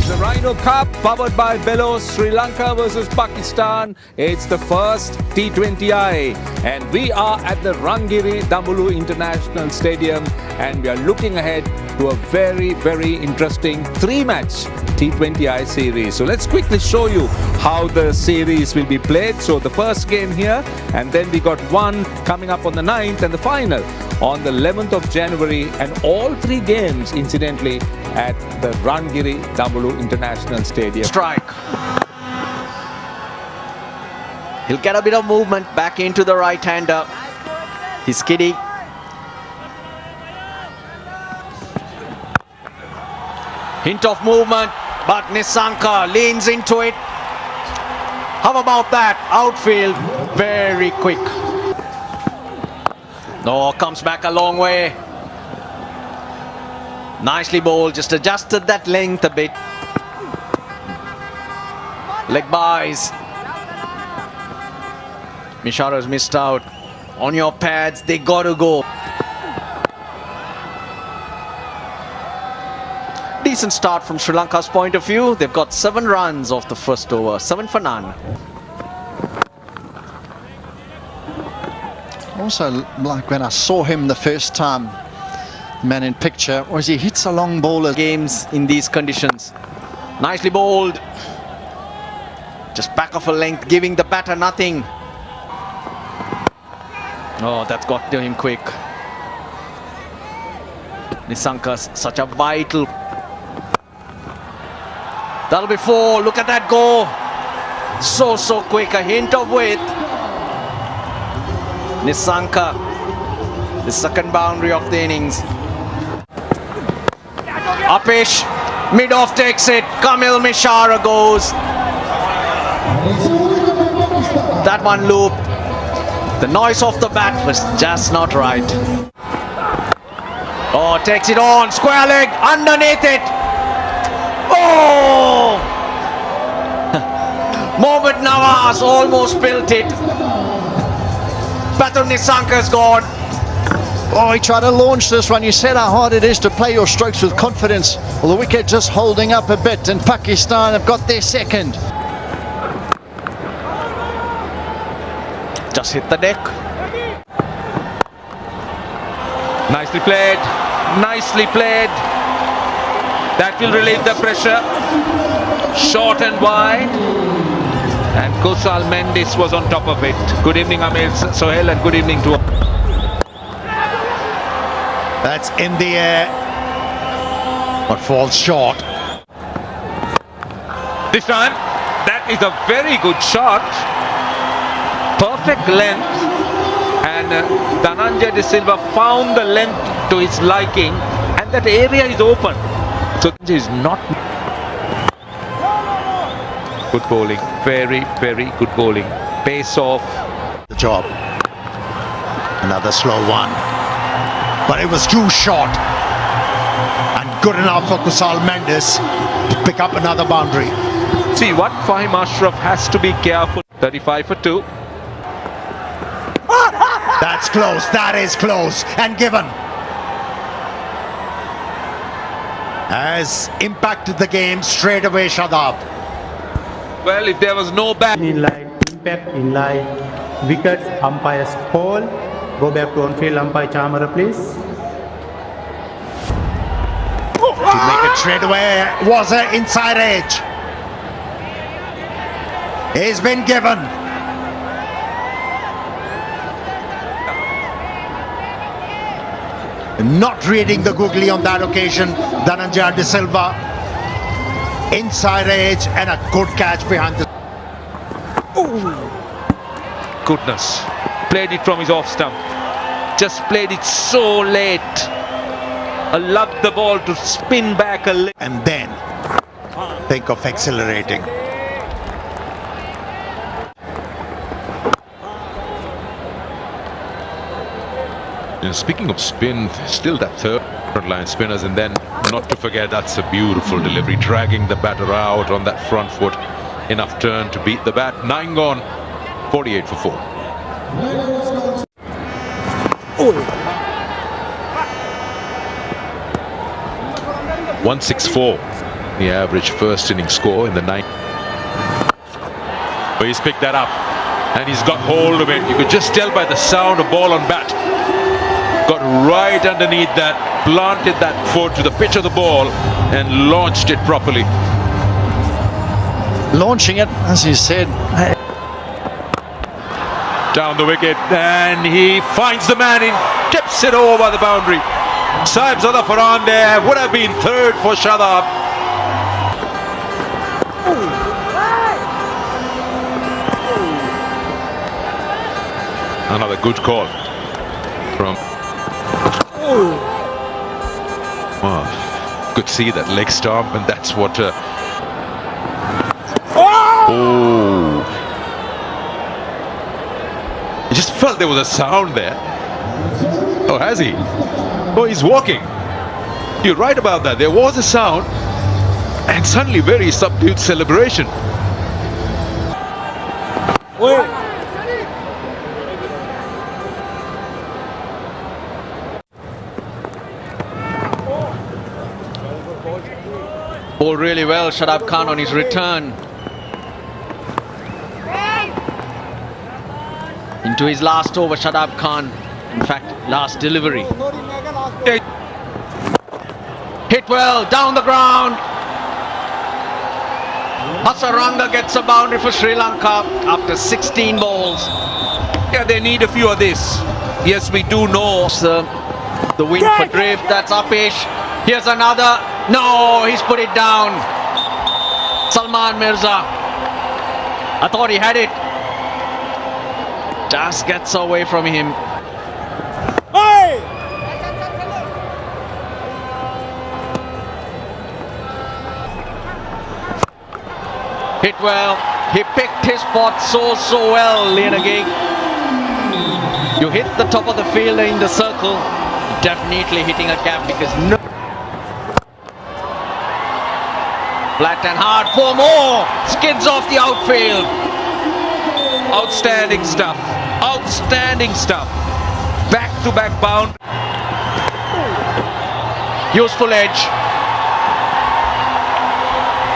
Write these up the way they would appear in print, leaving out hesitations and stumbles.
It's the Rhino Cup powered by Bello, Sri Lanka versus Pakistan. It's the first T20I and we are at the Rangiri Dambulu International Stadium and we are looking ahead to a very interesting three-match T20I series. So let's quickly show you how the series will be played. So the first game here and then we got one coming up on the 9th and the final on the 11th of January, and all three games incidentally at the Rangiri Dambulu International Stadium. Strike. He'll get a bit of movement back into the right-hander. He's kiddie. Hint of movement, but Nissanka leans into it. How about that? Outfield, very quick. No, comes back a long way. Nicely bowled, just adjusted that length a bit. Leg buys. Mishara's missed out. On your pads, they gotta go. Decent start from Sri Lanka's point of view. They've got 7 runs off the first over, 7 for none. Also, like when I saw him the first time, man in picture, was he hits a long bowler. Games in these conditions. Nicely bowled. Just back of a length, giving the batter nothing. Oh, that's got to him quick. Nissanka's such a vital. That'll be 4. Look at that go. So quick. A hint of width. Nissanka, the second boundary of the innings. Upish, mid-off takes it. Kamil Mishara goes. That one looped. The noise of the bat was just not right. Oh, takes it on. Square leg, underneath it. Oh! Mohammad Nawaz almost built it. Batul Nissanka's gone. Oh, he tried to launch this one. You said how hard it is to play your strokes with confidence. Well, the wicket just holding up a bit, and Pakistan have got their second. Just hit the deck. Nicely played, nicely played. That will relieve the pressure. Short and wide. And Kusal Mendis was on top of it. Good evening, Amir Sohail, and good evening to... That's in the air, but falls short. This time, that is a very good shot. Perfect length. And Dhananjay De Silva found the length to his liking. And that area is open. So this is not... Good bowling, very good bowling. Pace off. The job. Another slow one. But it was too short. And good enough for Kusal Mendis to pick up another boundary. See what Fahim Ashraf has to be careful. 35 for 2. That's close. That is close. And given. Has impacted the game straight away, Shadab. Well, if there was no bat... In line, impact in line, wickets, umpire's call. Go back to on-field, umpire Chamara, please. To make it straight away was an inside edge. He's been given. Not reading the googly on that occasion, Dhananjay De Silva. Inside edge and a good catch behind the... Goodness. Played it from his off stump. Just played it so late. Allowed the ball to spin back a little. And then think of accelerating. Speaking of spin, still that third line spinners, and then not to forget, that's a beautiful delivery, dragging the batter out on that front foot. Enough turn to beat the bat. 9 gone, 48 for 4. 164. The average first inning score in the ninth. But he's picked that up and he's got hold of it. You could just tell by the sound of ball on bat. Got right underneath that, planted that foot to the pitch of the ball and launched it properly. Launching it, as he said. Down the wicket and he finds the man in, tips it over the boundary. Saib Zada Farhan there, would have been third for Shadab. Another good call from. Oh, could see that leg stomp, and that's what. Oh! You just felt there was a sound there. Oh, has he? Oh, he's walking. You're right about that. There was a sound, and suddenly very subdued celebration. Bowled really well, Shadab Khan on his return. Into his last over, Shadab Khan. In fact, last delivery. Hit well, down the ground. Hasaranga gets a boundary for Sri Lanka after 16 balls. Yeah, they need a few of this. Yes, we do know. The win for drift, that's Upish. Here's another. No, he's put it down. Salman Mirza. I thought he had it. Just gets away from him. Hit well. He picked his spot so well, Lianagig. You hit the top of the field in the circle, definitely hitting a gap because no. Flat and hard, 4 more. Skids off the outfield. Outstanding stuff. Outstanding stuff. Back-to-back bound. Useful edge.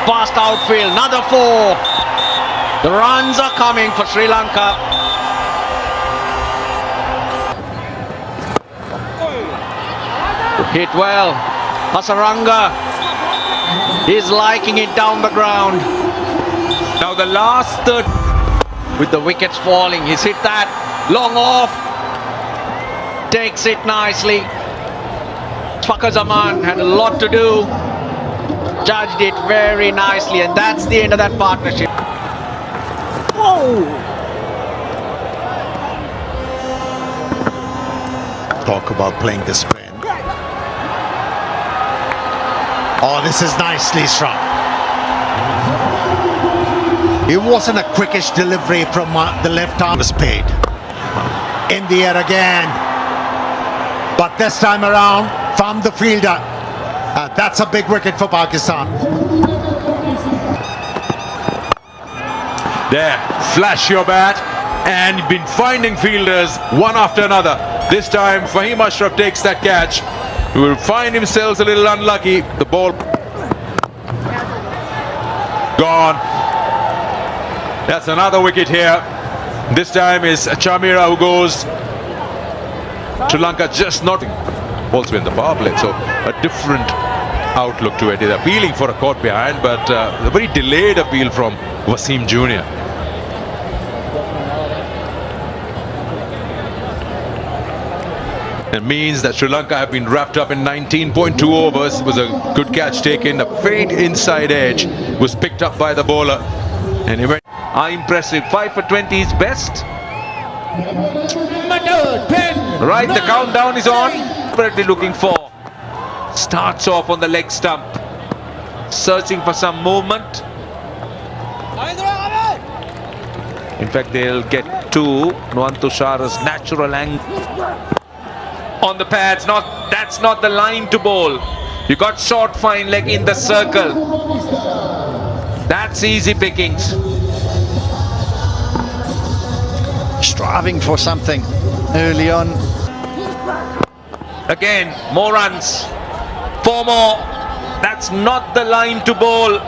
Fast outfield, another 4. The runs are coming for Sri Lanka. Hit well. Hasaranga. He's liking it down the ground. Now the last third. With the wickets falling, he's hit that. Long off. Takes it nicely. Fakhar Zaman had a lot to do. Judged it very nicely, and that's the end of that partnership. Talk about playing the spin. Oh, this is nicely struck. It wasn't a quickish delivery from the left arm. Was paid. In the air again. But this time around, from the fielder. That's a big wicket for Pakistan. There, flash your bat, and been finding fielders one after another. This time, Fahim Ashraf takes that catch. He will find himself a little unlucky. The ball gone. That's another wicket here. This time is Chamira who goes. Sri Lanka just not also in the power play, so a different outlook to it. They're appealing for a caught behind, but a very delayed appeal from Wasim Jr. It means that Sri Lanka have been wrapped up in 19.2 overs. It was a good catch taken. A faint inside edge was picked up by the bowler. And he went. Impressive. 5 for 20 is best. Right, the countdown is on. Desperately looking for. Starts off on the leg stump. Searching for some movement. In fact, they'll get to Nuantushara's natural angle. On the pads, that's not the line to bowl. You got short fine leg in the circle. That's easy pickings. Striving for something early on. Again, more runs. 4 more. That's not the line to bowl.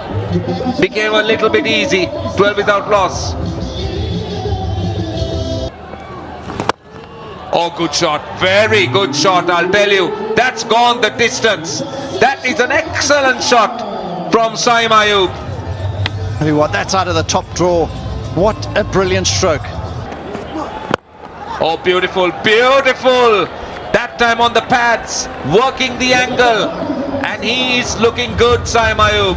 Became a little bit easy. 12 without loss. Oh, good shot. Very good shot, I'll tell you. That's gone the distance. That is an excellent shot from Saim Ayub. Tell you what, that's out of the top draw. What a brilliant stroke. Oh, beautiful, beautiful. That time on the pads, working the angle. And he is looking good, Saim Ayub.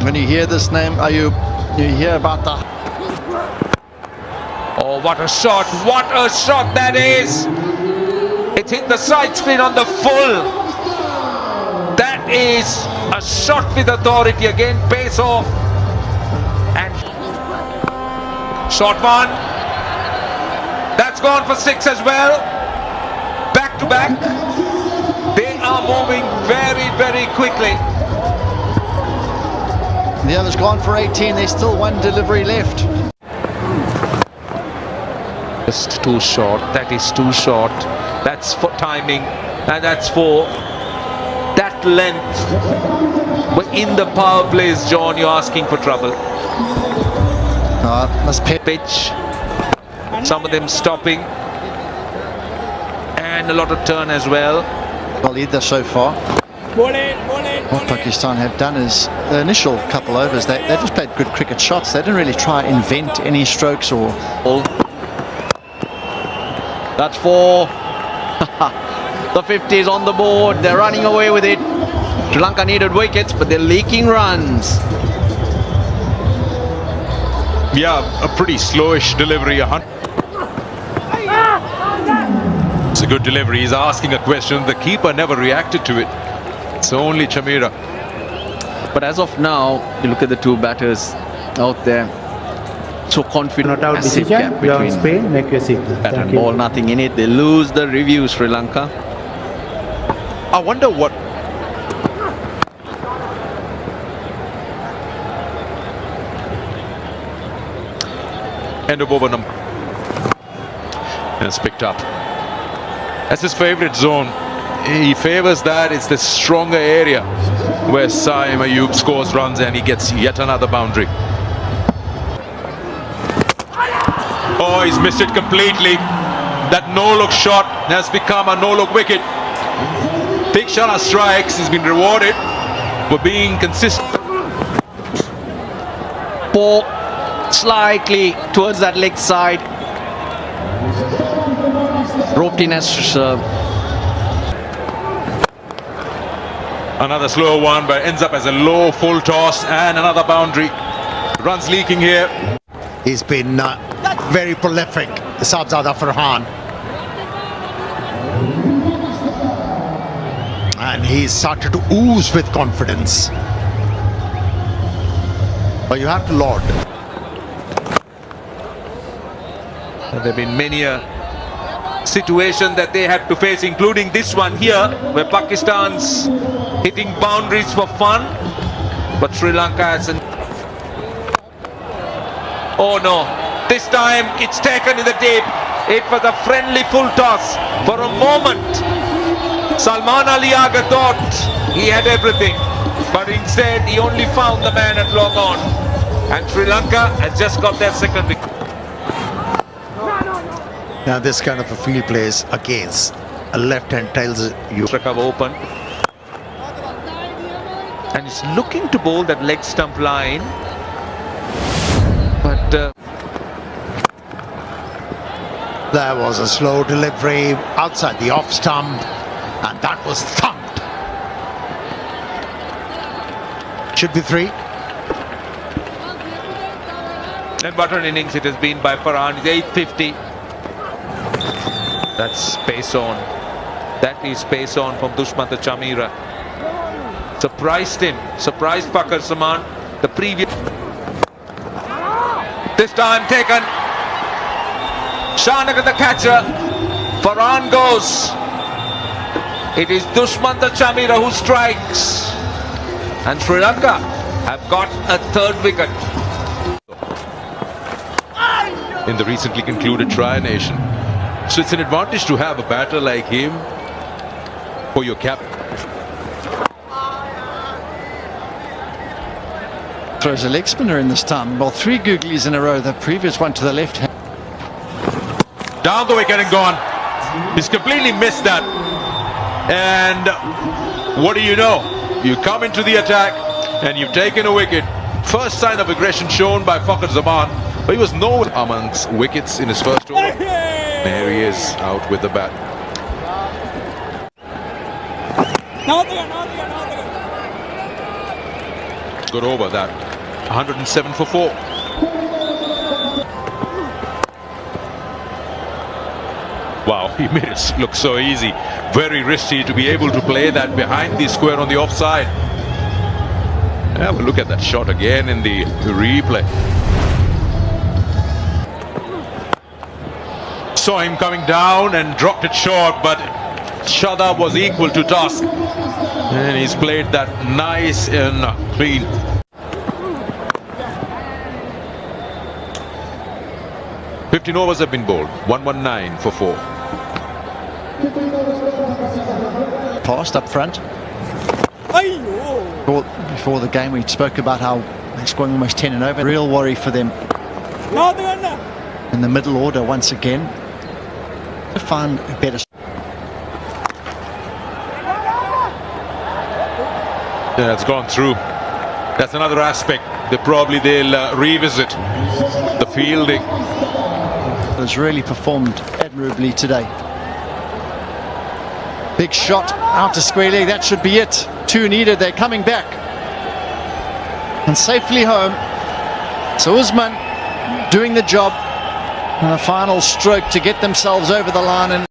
When you hear this name, Ayub, you hear about the... Oh, what a shot. What a shot that is. It hit the side screen on the full. That is a shot with authority. Again, pace off. And short one. That's gone for 6 as well. Back to back. They are moving very, very quickly. The other's gone for 18. There's still one delivery left. Just too short. That is too short. That's for timing. And that's for that length. But in the power plays, John, you're asking for trouble. Must Pitch. Some of them stopping. And a lot of turn as well. Well, either so far. What Pakistan have done is the initial couple overs, they just played good cricket shots. They didn't really try and invent any strokes or... That's 4. The 50 is on the board. They're running away with it. Sri Lanka needed wickets, but they're leaking runs. Yeah, a pretty slowish delivery. It's a good delivery. He's asking a question. The keeper never reacted to it. It's only Chamira. But as of now, you look at the two batters out there. So confident. Not out Massive decision. gap You are on between Spain, make your signal. bat Thank and you. ball, nothing in it. They lose the review, Sri Lanka. I wonder what... End of over number. And it's picked up. That's his favourite zone. He favours that. It's the stronger area where Saim Ayub scores runs and he gets yet another boundary. Oh, he's missed it completely. That no-look shot has become a no-look wicket. Tikshana strikes. He's been rewarded for being consistent. Ball slightly towards that leg side. Roped in as Another slow one, but ends up as a low full toss and another boundary. Runs leaking here. He's been very prolific, Sabzada Farhan. And he's started to ooze with confidence. But you have to laud. There have been many a situation that they had to face, including this one here, where Pakistan's hitting boundaries for fun, but Sri Lanka has an... Oh no, this time it's taken in the deep. It was a friendly full toss. For a moment, Salman Ali Aga thought he had everything, but instead he only found the man at long on. And Sri Lanka has just got their second wicket. Now this kind of a field plays against a left hand tells you. Recover open. And it's looking to bowl that leg stump line. But There was a slow delivery outside the off stump, and that was thumped. Should be 3. and what an innings it has been by Farhan. It's 850. That's pace on. That is pace on from Dushmanta Chamira. Surprised him. Surprised Pakar Saman. The previous... This time taken. Shanagan the catcher. Farhan goes. It is Dushmanta Chamira who strikes. And Sri Lanka have got a third wicket. In the recently concluded Tri-Nation. So it's an advantage to have a batter like him for your cap. throws a leg spinner in this time. Well, 3 googlies in a row. The previous one to the left hand. Down the wicket and gone. He's completely missed that. And what do you know? You come into the attack and you've taken a wicket. First sign of aggression shown by Fakhar Zaman, but he was nowhere amongst wickets in his first over. There he is, out with the bat. Good over that. 107 for 4. Wow, he made it look so easy. Very risky to be able to play that behind the square on the offside. Have a look at that shot again in the replay. Saw him coming down and dropped it short, but Shadab was equal to task. And he's played that nice and clean. "15 overs have been bowled. 119 for 4. Passed up front. Before the game, we spoke about how they're scoring almost 10 and over. Real worry for them in the middle order once again. To find a better. Yeah, it's gone through. That's another aspect. They'll revisit the fielding. Has really performed admirably today. Big shot out to square leg. That should be it. 2 needed. They're coming back and safely home. So Usman doing the job and a final stroke to get themselves over the line. And